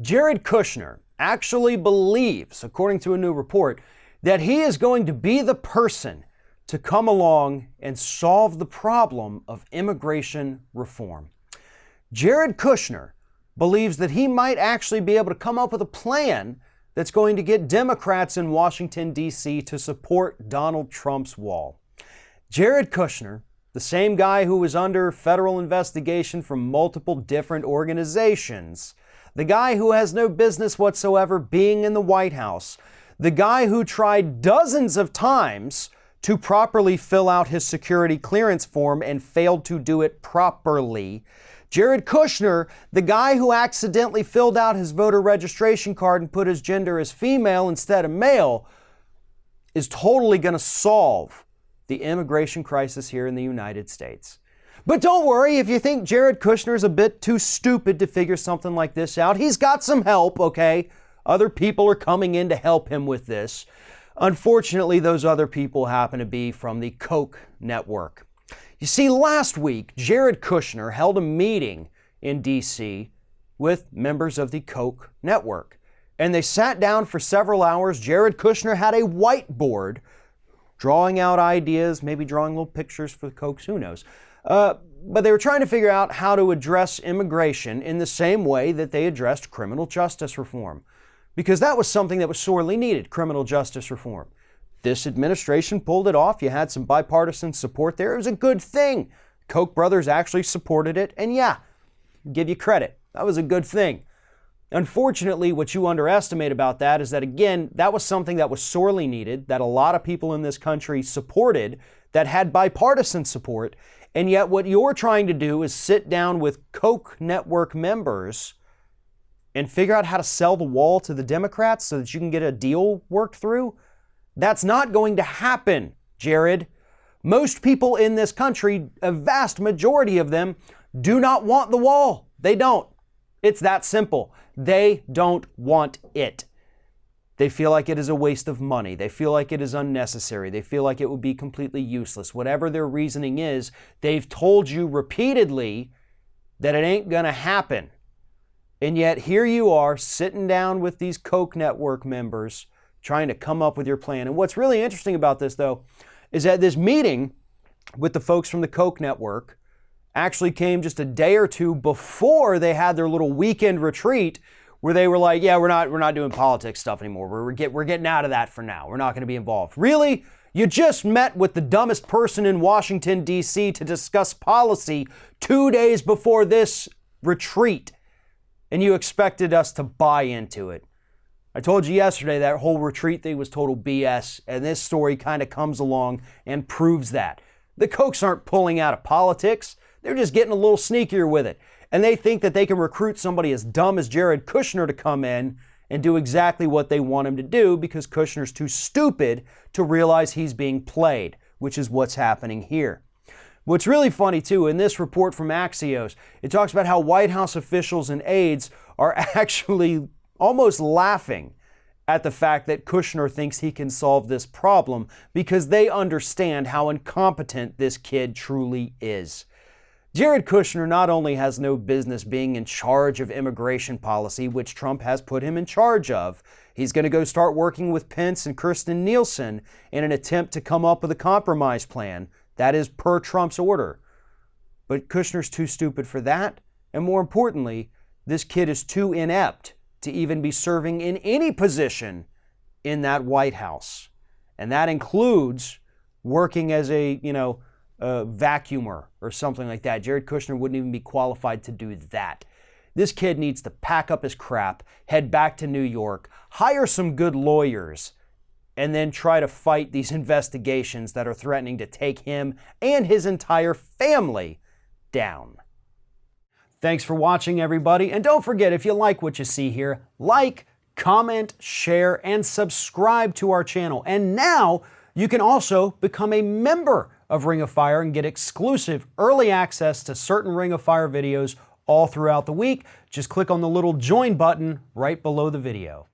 Jared Kushner actually believes, according to a new report, that he is going to be the person to come along and solve the problem of immigration reform. Jared Kushner believes that he might actually be able to come up with a plan that's going to get Democrats in Washington, D.C. to support Donald Trump's wall. Jared Kushner, the same guy who was under federal investigation from multiple different organizations, the guy who has no business whatsoever being in the White House, the guy who tried dozens of times to properly fill out his security clearance form and failed to do it properly. Jared Kushner, the guy who accidentally filled out his voter registration card and put his gender as female instead of male, is totally going to solve the immigration crisis here in the United States. But don't worry, if you think Jared Kushner is a bit too stupid to figure something like this out, he's got some help, okay? Other people are coming in to help him with this. Unfortunately, those other people happen to be from the Koch network. You see, last week, Jared Kushner held a meeting in D.C. with members of the Koch network. And they sat down for several hours. Jared Kushner had a whiteboard drawing out ideas, maybe drawing little pictures for the Kochs, who knows. But they were trying to figure out how to address immigration in the same way that they addressed criminal justice reform. Because that was something that was sorely needed, criminal justice reform. This administration pulled it off. You had some bipartisan support there. It was a good thing. Koch brothers actually supported it. And yeah, give you credit. That was a good thing. Unfortunately, what you underestimate about that is that, again, that was something that was sorely needed, that a lot of people in this country supported, that had bipartisan support. And yet what you're trying to do is sit down with Koch network members and figure out how to sell the wall to the Democrats so that you can get a deal worked through. That's not going to happen, Jared. Most people in this country, a vast majority of them, do not want the wall. They don't. It's that simple. They don't want it. They feel like it is a waste of money. They feel like it is unnecessary. They feel like it would be completely useless. Whatever their reasoning is, they've told you repeatedly that it ain't gonna happen. And yet here you are sitting down with these Koch network members trying to come up with your plan. And what's really interesting about this, though, is that this meeting with the folks from the Koch network actually came just a day or two before they had their little weekend retreat where they were like, yeah, we're not doing politics stuff anymore. We're getting out of that for now. We're not going to be involved. Really? You just met with the dumbest person in Washington, D.C. to discuss policy 2 days before this retreat, and you expected us to buy into it. I told you yesterday that whole retreat thing was total BS, and this story kind of comes along and proves that. The Kochs aren't pulling out of politics. They're just getting a little sneakier with it. And they think that they can recruit somebody as dumb as Jared Kushner to come in and do exactly what they want him to do because Kushner's too stupid to realize he's being played, which is what's happening here. What's really funny, too, in this report from Axios, it talks about how White House officials and aides are actually almost laughing at the fact that Kushner thinks he can solve this problem because they understand how incompetent this kid truly is. Jared Kushner not only has no business being in charge of immigration policy, which Trump has put him in charge of, he's going to go start working with Pence and Kirstjen Nielsen in an attempt to come up with a compromise plan. That is per Trump's order. But Kushner's too stupid for that. And more importantly, this kid is too inept to even be serving in any position in that White House. And that includes working as a vacuumer or something like that. Jared Kushner wouldn't even be qualified to do that. This kid needs to pack up his crap, head back to New York, hire some good lawyers, and then try to fight these investigations that are threatening to take him and his entire family down. Thanks for watching, everybody. And don't forget, if you like what you see here, like, comment, share, and subscribe to our channel. And now you can also become a member of Ring of Fire and get exclusive early access to certain Ring of Fire videos all throughout the week. Just click on the little join button right below the video.